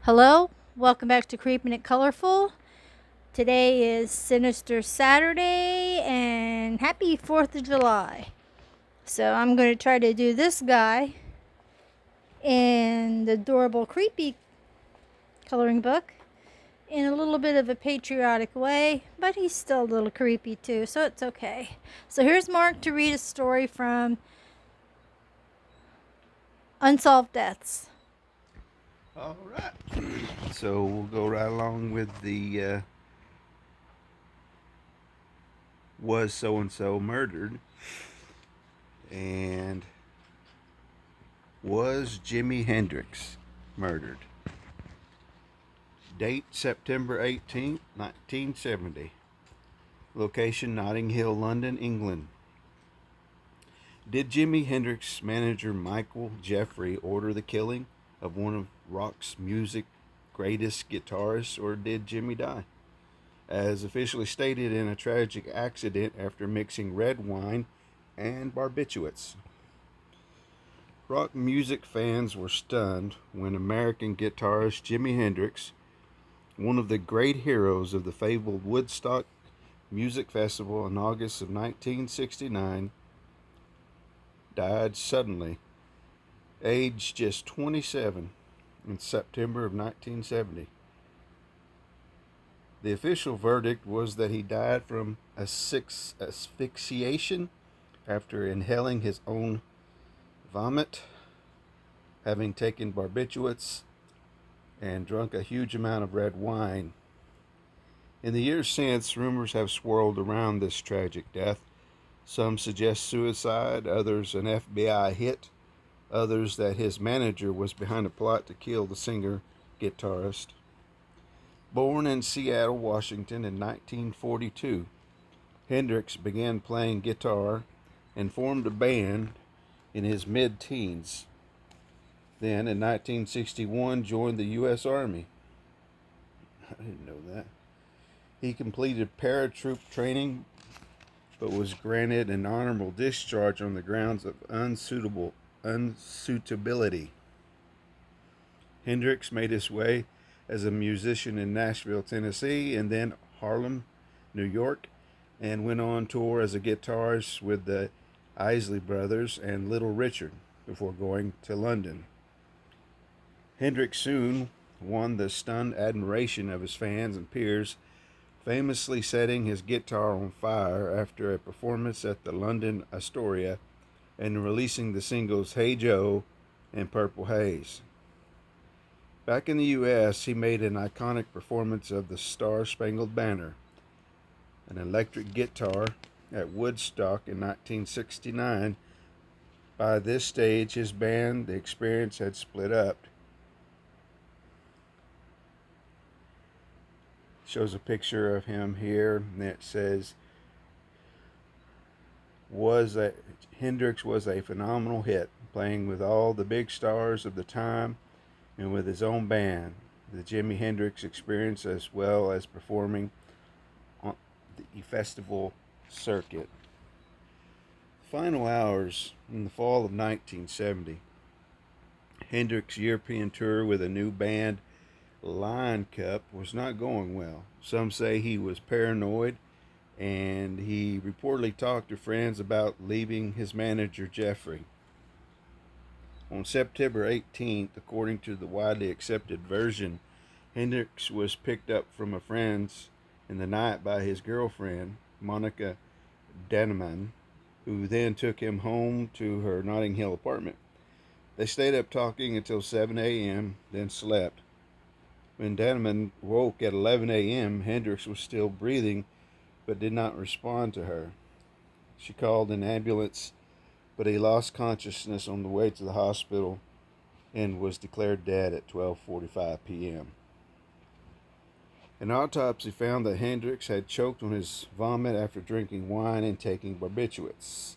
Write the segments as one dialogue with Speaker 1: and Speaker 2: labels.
Speaker 1: Hello, welcome back to Creeping It Colorful. Today is Sinister Saturday and happy 4th of July. So I'm going to try to do this guy in the Adorable Creepy coloring book in a little bit of a patriotic way, but he's still a little creepy too, so it's okay. So here's Mark to read a story from Unsolved Deaths.
Speaker 2: All right. So we'll go right along with the was so and so murdered, and was Jimi Hendrix murdered? Date September 18th, 1970. Location Notting Hill, London, England. Did Jimi Hendrix's manager Michael Jeffrey order the killing of one of rock's music greatest guitarists, or did Jimmy die? As officially stated, in a tragic accident after mixing red wine and barbiturates. Rock music fans were stunned when American guitarist Jimi Hendrix, one of the great heroes of the fabled Woodstock Music Festival in August of 1969, died suddenly, aged just 27, in September of 1970. The official verdict was that he died from asphyxiation after inhaling his own vomit, having taken barbiturates, and drunk a huge amount of red wine. In the years since, rumors have swirled around this tragic death. Some suggest suicide, others an FBI hit, others that his manager was behind a plot to kill the singer guitarist. Born in Seattle, Washington in 1942, Hendrix began playing guitar and formed a band in his mid-teens. Then, in 1961, joined the U.S. Army. I didn't know that. He completed paratroop training, but was granted an honorable discharge on the grounds of unsuitability. Hendrix made his way as a musician in Nashville, Tennessee, and then Harlem, New York, and went on tour as a guitarist with the Isley Brothers and Little Richard before going to London. Hendrix soon won the stunned admiration of his fans and peers, famously setting his guitar on fire after a performance at the London Astoria and releasing the singles Hey Joe and Purple Haze. Back in the U.S., he made an iconic performance of the Star Spangled Banner, an electric guitar, at Woodstock in 1969. By this stage, his band, The Experience, had split up. Shows a picture of him here, and it says, Hendrix was a phenomenal hit, playing with all the big stars of the time and with his own band, the Jimi Hendrix Experience, as well as performing on the festival circuit. Final hours in the fall of 1970. Hendrix's European tour with a new band, Lion Cup, was not going well. Some say he was paranoid, and he reportedly talked to friends about leaving his manager Jeffrey. On September 18th, according to the widely accepted version, Hendrix was picked up from a friend's in the night by his girlfriend, Monica Daneman, who then took him home to her Notting Hill apartment. They stayed up talking until 7 a.m., then slept. When Daneman woke at 11 a.m., Hendrix was still breathing but did not respond to her. She called an ambulance, but he lost consciousness on the way to the hospital and was declared dead at 12:45 p.m. An autopsy found that Hendrix had choked on his vomit after drinking wine and taking barbiturates,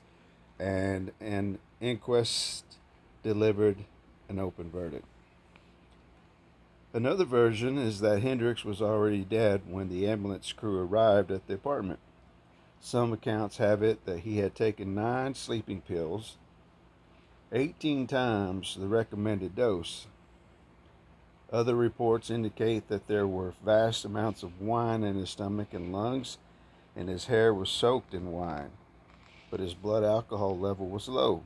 Speaker 2: and an inquest delivered an open verdict. Another version is that Hendrix was already dead when the ambulance crew arrived at the apartment. Some accounts have it that he had taken 9 sleeping pills, 18 times the recommended dose. Other reports indicate that there were vast amounts of wine in his stomach and lungs, and his hair was soaked in wine, but his blood alcohol level was low.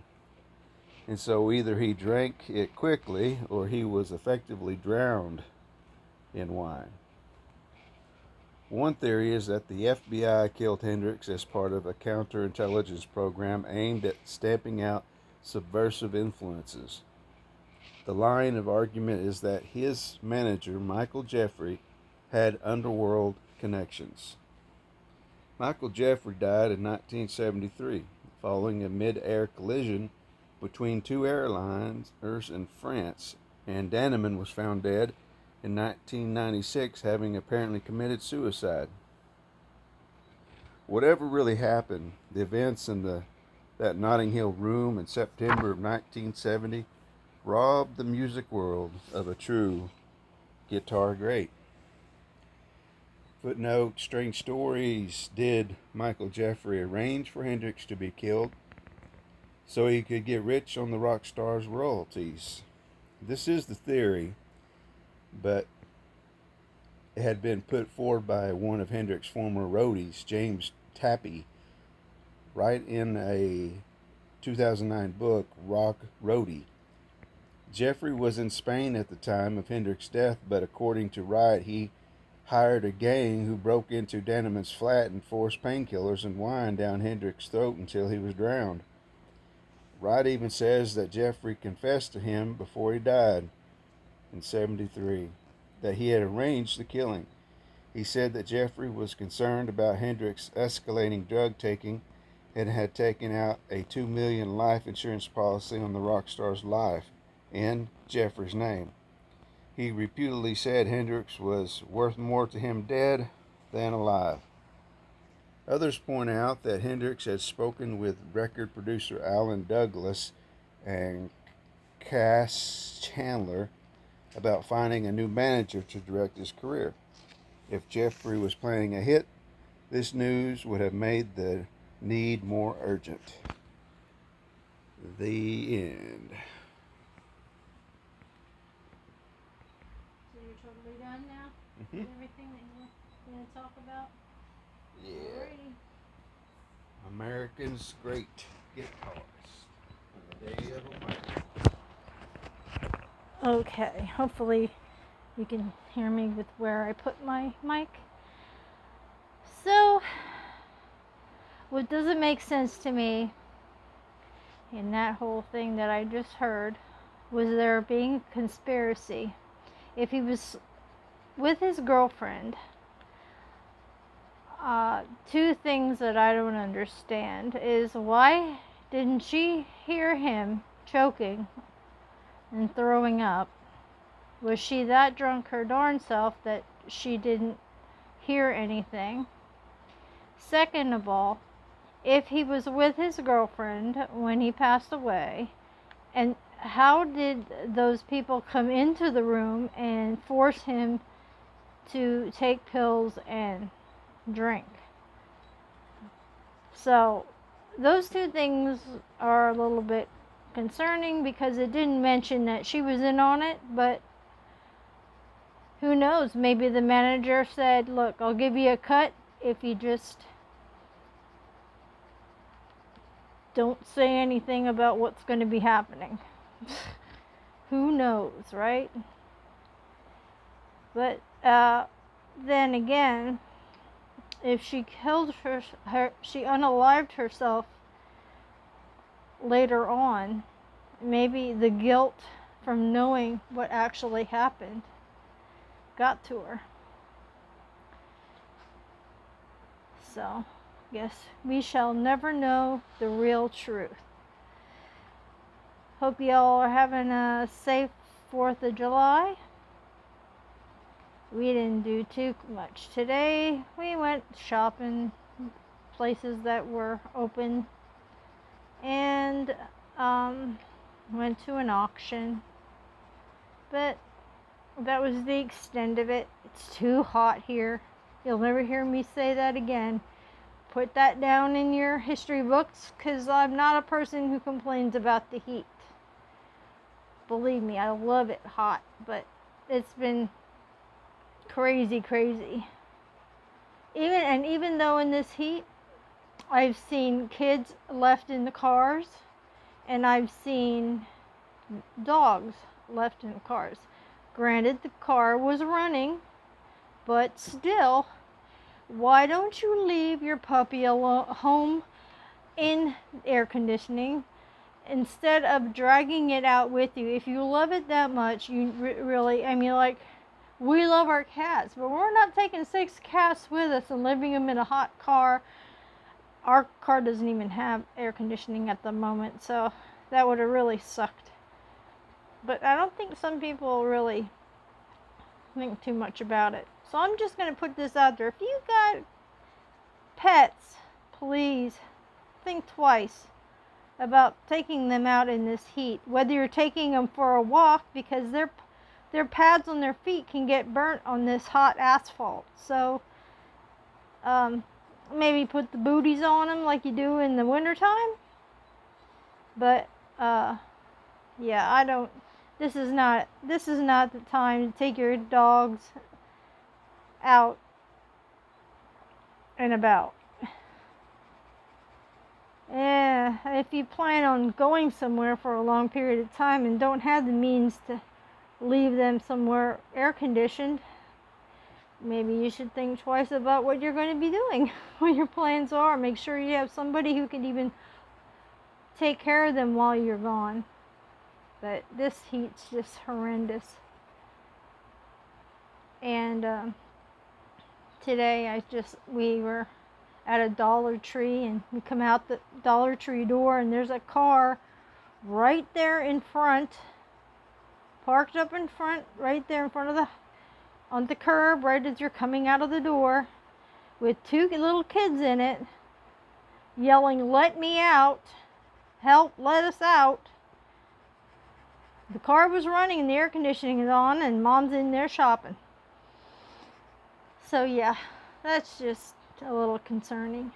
Speaker 2: And so either he drank it quickly or he was effectively drowned in wine. One theory is that the FBI killed Hendrix as part of a counterintelligence program aimed at stamping out subversive influences. The line of argument is that his manager, Michael Jeffrey, had underworld connections. Michael Jeffrey died in 1973 following a mid-air collision between two airliners in France, and Danneman was found dead in 1996, having apparently committed suicide. Whatever really happened, the events in that Notting Hill room in September of 1970 robbed the music world of a true guitar great. Footnote, strange stories. Did Michael Jeffrey arrange for Hendrix to be killed so he could get rich on the rock star's royalties? This is the theory, but it had been put forward by one of Hendrix's former roadies, James Tappy, right in a 2009 book, Rock Roadie. Jeffrey was in Spain at the time of Hendrix's death, but according to Wright, he hired a gang who broke into Danneman's flat and forced painkillers and wine down Hendrix's throat until he was drowned. Wright even says that Jeffrey confessed to him before he died in 1973 that he had arranged the killing. He said that Jeffrey was concerned about Hendrix's escalating drug taking and had taken out a $2 million life insurance policy on the rock star's life in Jeffrey's name. He reputedly said Hendrix was worth more to him dead than alive. Others point out that Hendrix had spoken with record producer Alan Douglas and Cass Chandler about finding a new manager to direct his career. If Jeffrey was planning a hit, this news would have made the need more urgent. The end.
Speaker 1: So you're totally done now?
Speaker 2: Mm-hmm.
Speaker 1: With everything that you were going to talk about?
Speaker 2: Yeah.
Speaker 1: Alrighty.
Speaker 2: American's Great Guitarist on the Day of America.
Speaker 1: Okay, hopefully you can hear me with where I put my mic. So, what doesn't make sense to me in that whole thing that I just heard was there being a conspiracy. If he was with his girlfriend, two things that I don't understand is why didn't she hear him choking and throwing up? Was she that drunk her darn self that she didn't hear anything? Second of all, if he was with his girlfriend when he passed away, and how did those people come into the room and force him to take pills and drink? So those two things are a little bit concerning because it didn't mention that she was in on it, but who knows? Maybe the manager said, look, I'll give you a cut if you just don't say anything about what's going to be happening. Who knows, right? But then again, if she killed her, she unalived herself later on, maybe the guilt from knowing what actually happened got to her. So, guess we shall never know the real truth. Hope y'all are having a safe 4th of July. We didn't do too much today. We went shopping, places that were open, and went to an auction. But that was the extent of it. It's too hot here. You'll never hear me say that again. Put that down in your history books, because I'm not a person who complains about the heat. Believe me, I love it hot, but it's been crazy, crazy. Even though in this heat, I've seen kids left in the cars, and I've seen dogs left in the cars. Granted, the car was running, but still, why don't you leave your puppy home in air conditioning instead of dragging it out with you? If you love it that much, you really, I mean, like, we love our cats, but we're not taking 6 cats with us and leaving them in a hot car. Our car doesn't even have air conditioning at the moment, so that would have really sucked. But I don't think some people really think too much about it. So I'm just going to put this out there. If you got pets, please think twice about taking them out in this heat. Whether you're taking them for a walk, because their pads on their feet can get burnt on this hot asphalt. So maybe put the booties on them like you do in the wintertime. But yeah, I don't. This is not the time to take your dogs out and about. Yeah, if you plan on going somewhere for a long period of time and don't have the means to leave them somewhere air conditioned, maybe you should think twice about what you're going to be doing, what your plans are. Make sure you have somebody who can even take care of them while you're gone. But this heat's just horrendous. And today we were at a Dollar Tree, and we come out the Dollar Tree door, and there's a car right there in front, parked up in front, right there in front of on the curb, right as you're coming out of the door, with 2 little kids in it, yelling, "Let me out! Help, let us out!" The car was running and the air conditioning is on, and Mom's in there shopping. So yeah, that's just a little concerning.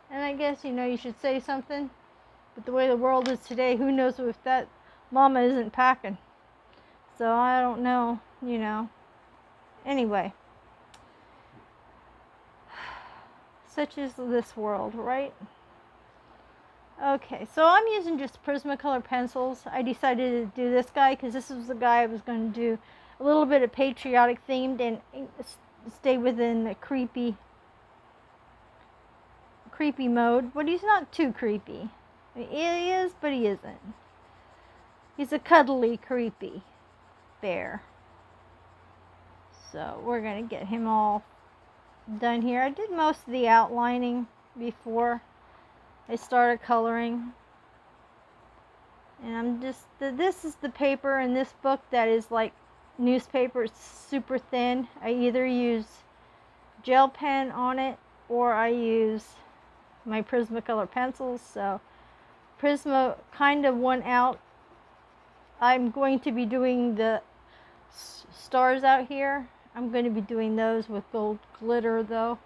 Speaker 1: And I guess, you should say something, but the way the world is today, who knows if that mama isn't packing. So I don't know, Anyway, such is this world, right? Okay, so I'm using just Prismacolor pencils. I decided to do this guy because this was the guy I was going to do a little bit of patriotic themed and stay within the creepy mode. But he's not too creepy. I mean, he is, but he isn't. He's a cuddly, creepy bear. So we're going to get him all done here. I did most of the outlining before I started coloring. And this is the paper in this book that is like newspaper. It's super thin. I either use gel pen on it or I use my Prismacolor pencils. So Prisma kind of won out. I'm going to be doing the stars out here. I'm going to be doing those with gold glitter though.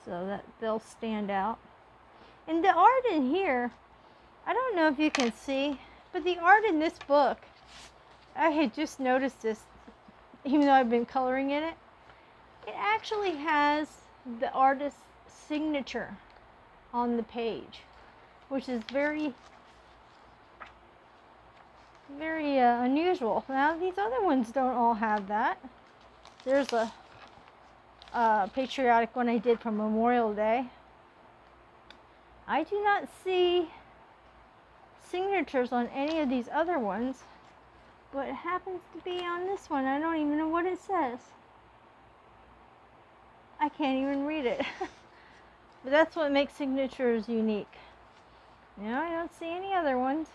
Speaker 1: So that they'll stand out. And the art in here, I don't know if you can see, but the art in this book, I had just noticed this, even though I've been coloring in it, it actually has the artist's signature on the page, which is very, very unusual. Now, these other ones don't all have that. There's a patriotic one I did for Memorial Day. I do not see signatures on any of these other ones, but it happens to be on this one. I don't even know what it says. I can't even read it. But that's what makes signatures unique. No, I don't see any other ones.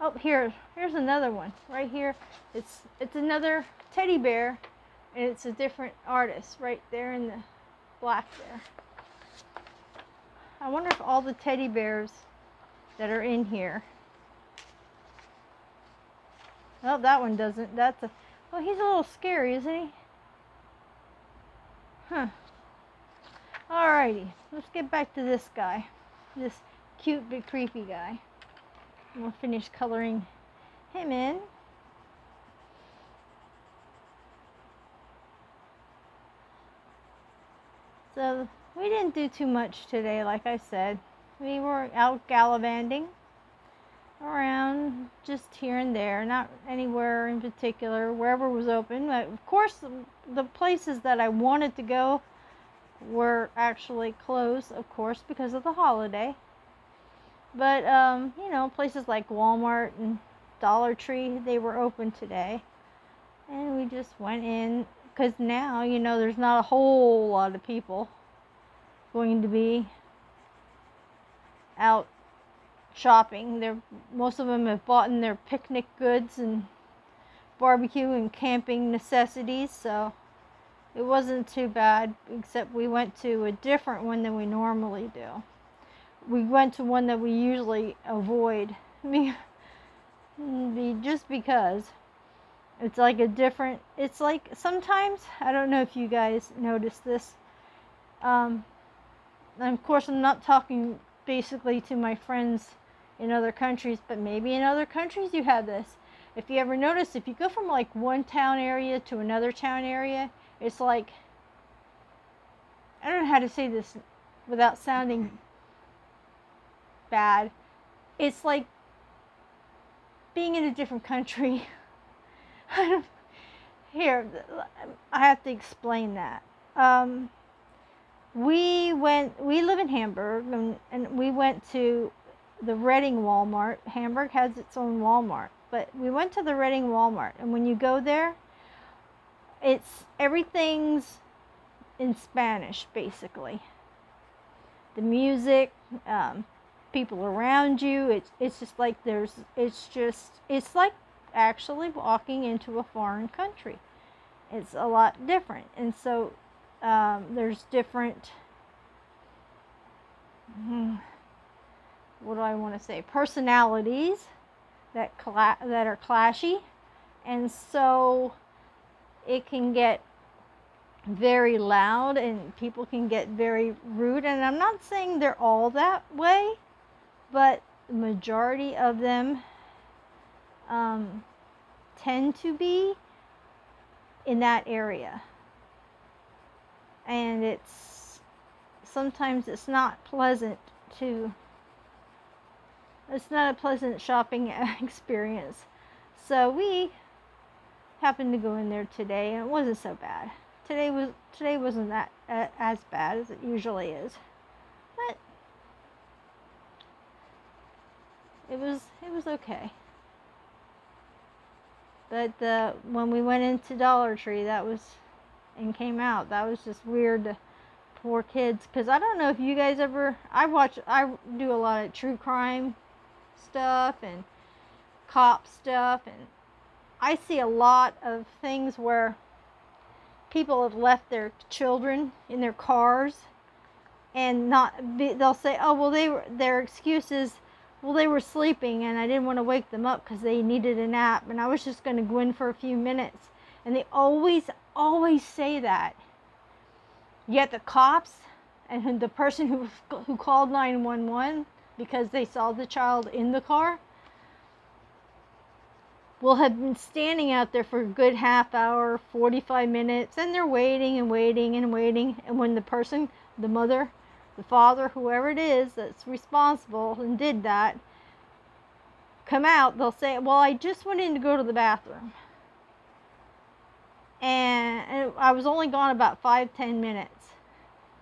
Speaker 1: Oh, here's another one right here. It's another teddy bear, and it's a different artist right there in the black there. I wonder if all the teddy bears that are in here. Oh, that one doesn't. Well, he's a little scary, isn't he? Huh. Alrighty, let's get back to this guy. This cute but creepy guy. We'll finish coloring him in. So we didn't do too much today, like I said. We were out gallivanting around just here and there, not anywhere in particular, wherever was open. But of course, the places that I wanted to go were actually closed, of course, because of the holiday. But, you know, places like Walmart and Dollar Tree, they were open today. And we just went in, because now, you know, there's not a whole lot of people going to be out shopping. Most of them have bought in their picnic goods and barbecue and camping necessities, so it wasn't too bad, except we went to a different one than we normally do. We went to one that we usually avoid, just because it's like it's like sometimes, I don't know if you guys notice this, and of course I'm not talking basically to my friends in other countries, but maybe in other countries you have this. If you ever notice, if you go from like one town area to another town area, it's like, I don't know how to say this without sounding bad. It's like being in a different country. Here, I have to explain that. We live in Hamburg, and we went to the Reading Walmart. Hamburg has its own Walmart, but we went to the Reading Walmart, and when you go there, everything's in Spanish, basically. The music, people around you, it's just like it's like actually walking into a foreign country. It's a lot different, and so there's different, what do I want to say, personalities that are clashy, and so it can get very loud and people can get very rude. And I'm not saying they're all that way, but the majority of them tend to be in that area. And sometimes it's not a pleasant shopping experience. So we happened to go in there today, and it wasn't so bad. Today wasn't that as bad as it usually is, but it was okay. But when we went into Dollar Tree, and came out, that was just weird. The poor kids, because I don't know if you guys ever. I do a lot of true crime stuff and cop stuff, and I see a lot of things where people have left their children in their cars, and they'll say, oh well, their excuse is, well, they were sleeping and I didn't want to wake them up because they needed a nap and I was just going to go in for a few minutes. And they always say that. Yet the cops and the person who called 911 because they saw the child in the car will have been standing out there for a good half hour, 45 minutes, and they're waiting and waiting and waiting. And when the person, the mother, the father, whoever it is that's responsible and did that, come out, they'll say, well, I just went in to go to the bathroom. And I was only gone about 5-10 minutes.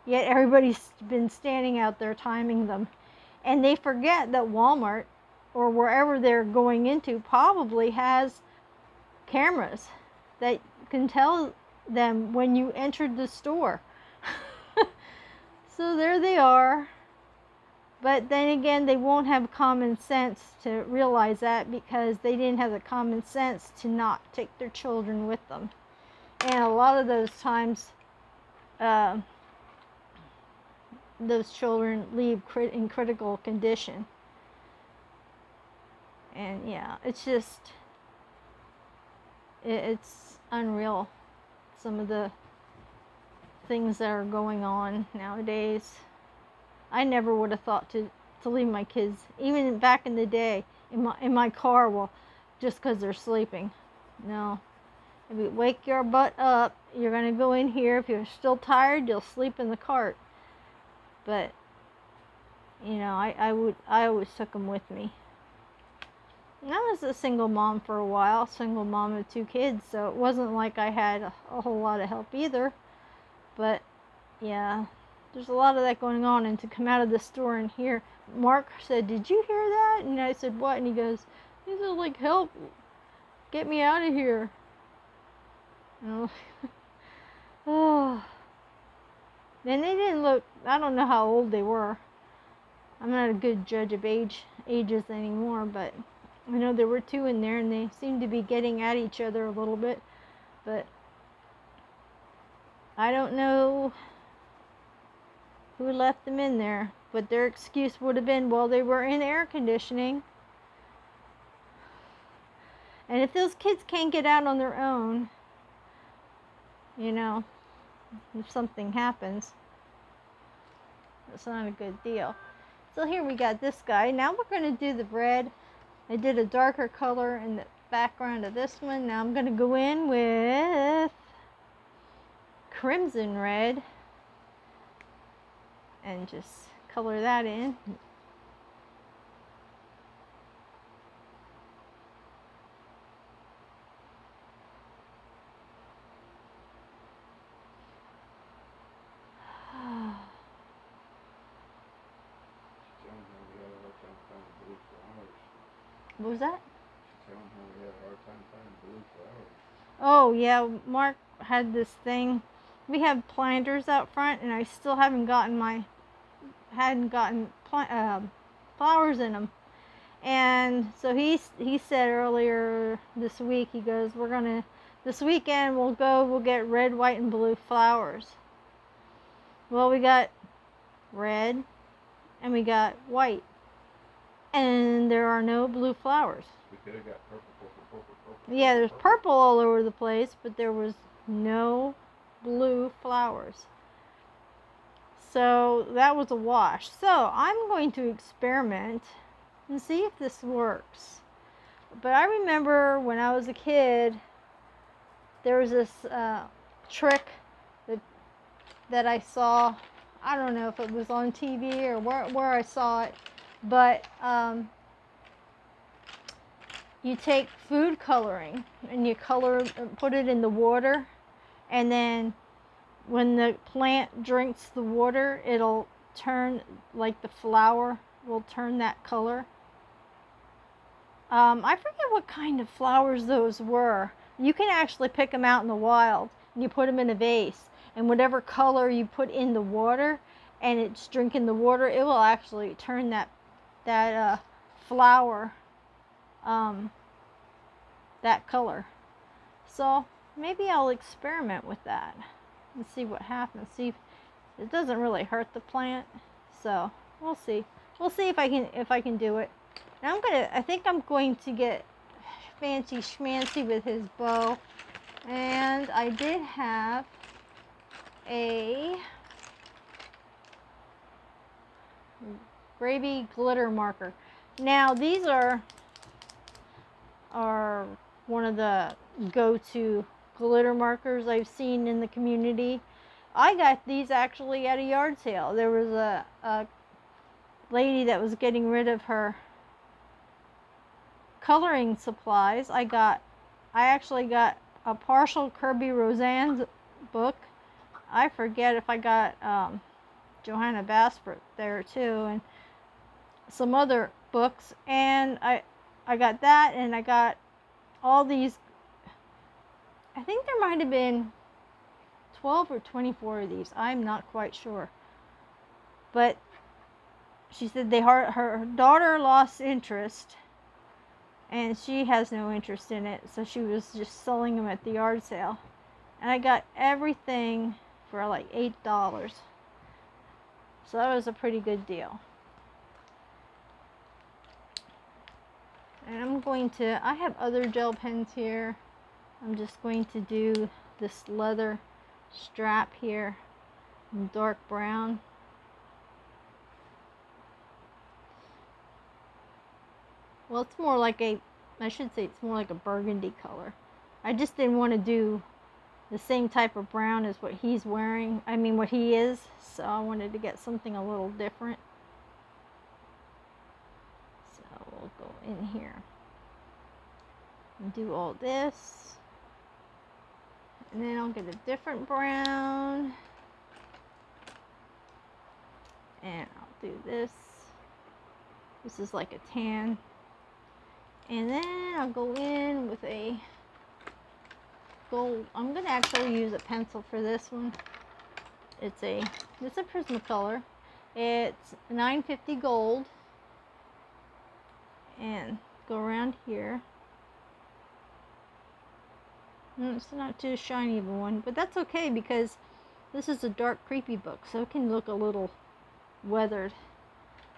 Speaker 1: Yet everybody's been standing out there timing them. And they forget that Walmart or wherever they're going into probably has cameras that can tell them when you entered the store. So there they are. But then again, they won't have common sense to realize that, because they didn't have the common sense to not take their children with them. And a lot of those times, those children leave in critical condition. And yeah, it's just, it's unreal, some of the things that are going on nowadays. I never would have thought to leave my kids, even back in the day, in my car, well, just because they're sleeping. No. If you wake your butt up, you're going to go in here. If you're still tired, you'll sleep in the cart. But, you know, I always took them with me. And I was a single mom for a while, single mom of 2 kids, so it wasn't like I had a whole lot of help either. But, yeah, there's a lot of that going on. And to come out of the store and hear, Mark said, "Did you hear that?" And I said, "What?" And he goes, "He said, like, help, get me out of here." And oh. And they didn't look, I don't know how old they were. I'm not a good judge of ages anymore, but I know there were 2 in there and they seemed to be getting at each other a little bit. But I don't know who left them in there, but their excuse would have been, well, they were in air conditioning. And if those kids can't get out on their own, you know, if something happens, it's not a good deal. So here we got this guy. Now we're going to do the red. I did a darker color in the background of this one. Now I'm going to go in with crimson red and just color that in. What was that? Oh yeah, Mark had this thing. We have planters out front, and I still hadn't gotten flowers in them. And so he said earlier this week, he goes, this weekend we'll get red, white, and blue flowers. Well, we got red and we got white, and there are no blue flowers.
Speaker 2: We could have got purple.
Speaker 1: Yeah, there's purple all over the place, but there was no blue flowers. So that was a wash. So I'm going to experiment and see if this works. But I remember when I was a kid, there was this trick that I saw. I don't know if it was on TV or where I saw it, but you take food coloring and you put it in the water, and then when the plant drinks the water, it'll turn, like the flower will turn that color. I forget what kind of flowers those were. You can actually pick them out in the wild, and you put them in a vase, and whatever color you put in the water and it's drinking the water, it will actually turn that flower that color. So maybe I'll experiment with that and see what happens. See if it doesn't really hurt the plant. So we'll see. We'll see if I can do it. Now I think I'm going to get fancy schmancy with his bow. And I did have a gravy glitter marker. Now these are one of the go-to glitter markers I've seen in the community. I got these actually at a yard sale. There was a lady that was getting rid of her coloring supplies. I actually got a partial Kirby Roseanne's book. I forget if I got Johanna Basford there too, and some other books. And I got that, and I got all these. I think there might have been 12 or 24 of these. I'm not quite sure. But she said her daughter lost interest, and she has no interest in it, so she was just selling them at the yard sale. And I got everything for like $8. So that was a pretty good deal. And I have other gel pens here. I'm just going to do this leather strap here in dark brown. Well, it's more like I should say it's more like a burgundy color. I just didn't want to do the same type of brown as what he's wearing. I mean, what he is. So I wanted to get something a little different. So we'll go in here and do all this. And then I'll get a different brown. And I'll do this. This is like a tan. And then I'll go in with a gold. I'm going to actually use a pencil for this one. It's a Prismacolor. It's 950 gold. And go around here. It's not too shiny of a one, but that's okay because this is a dark, creepy book, so it can look a little weathered.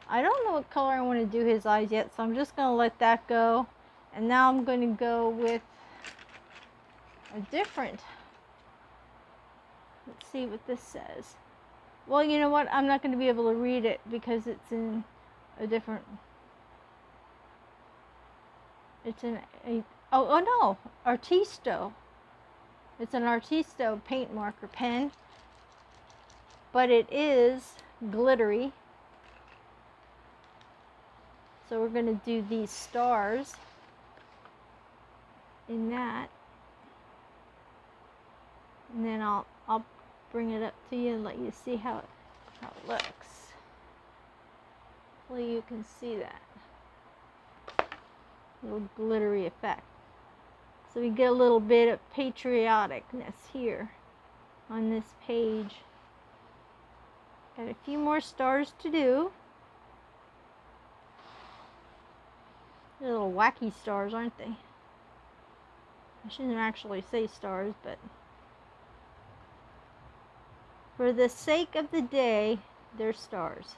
Speaker 1: I don't know what color I want to do his eyes yet, so I'm just going to let that go. And now I'm going to go with a different. Let's see what this says. Well, you know what? I'm not going to be able to read it because it's in a different. It's in a. Oh no, Artisto. It's an Artisto paint marker pen, but it is glittery. So we're going to do these stars in that. And then I'll bring it up to you and let you see how it looks. Hopefully you can see that. Little glittery effect. So we get a little bit of patrioticness here on this page. Got a few more stars to do. They're little wacky stars, aren't they? I shouldn't actually say stars, but for the sake of the day, they're stars.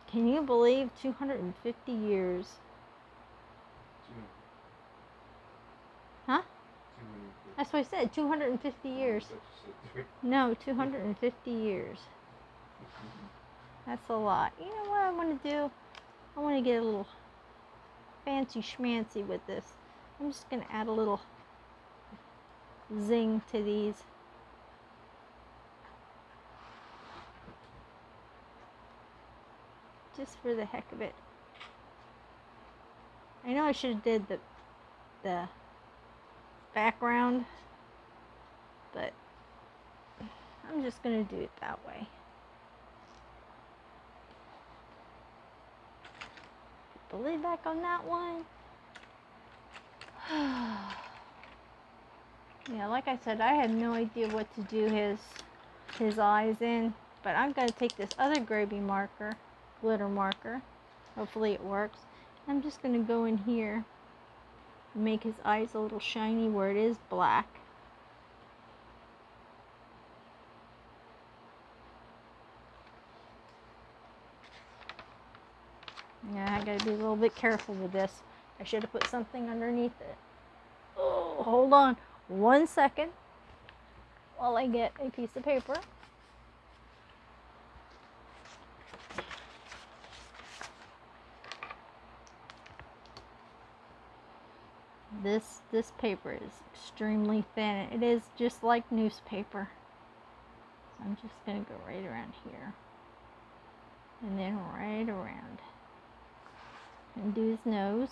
Speaker 1: Can you believe 250 years? Huh? That's what I said, 250 years. No, 250 years. That's a lot. You know what I want to do? I want to get a little fancy schmancy with this. I'm just going to add a little zing to these. Just for the heck of it. I know I should have did the background, but I'm just going to do it that way. Put the lid back on that one. Yeah, like I said, I had no idea what to do his eyes in, but I'm going to take this other gravy marker, glitter marker. Hopefully it works. I'm just going to go in here and make his eyes a little shiny where it is black. Yeah, I got to be a little bit careful with this. I should have put something underneath it. Oh, hold on 1 second while I get a piece of paper. This paper is extremely thin. It is just like newspaper. So I'm just going to go right around here. And then right around. And do his nose.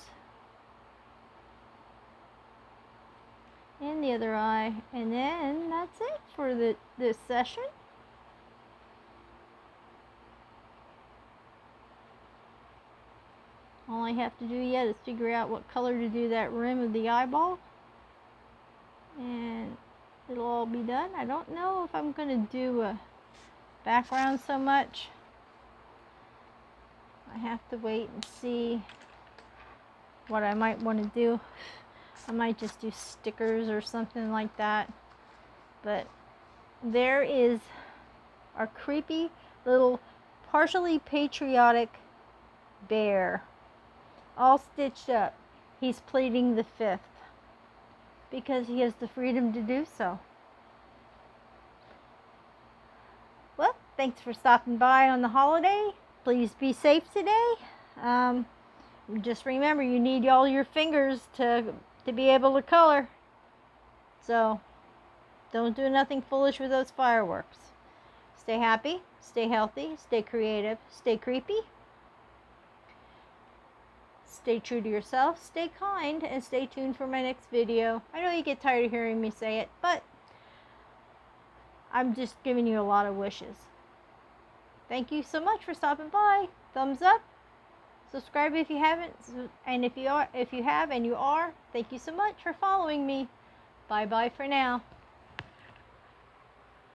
Speaker 1: And the other eye. And then that's it for this session. All I have to do yet is figure out what color to do that rim of the eyeball. And it'll all be done. I don't know if I'm going to do a background so much. I have to wait and see what I might want to do. I might just do stickers or something like that. But there is our creepy little partially patriotic bear. All stitched up. He's pleading the fifth because he has the freedom to do so. Well, thanks for stopping by on the holiday. Please be safe today. Just remember, you need all your fingers to be able to color. So don't do nothing foolish with those fireworks. Stay happy, stay healthy, stay creative, stay creepy. Stay true to yourself, stay kind, and stay tuned for my next video. I know you get tired of hearing me say it, but I'm just giving you a lot of wishes. Thank you so much for stopping by. Thumbs up. Subscribe if you haven't, and if you have and you are, thank you so much for following me. Bye bye for now.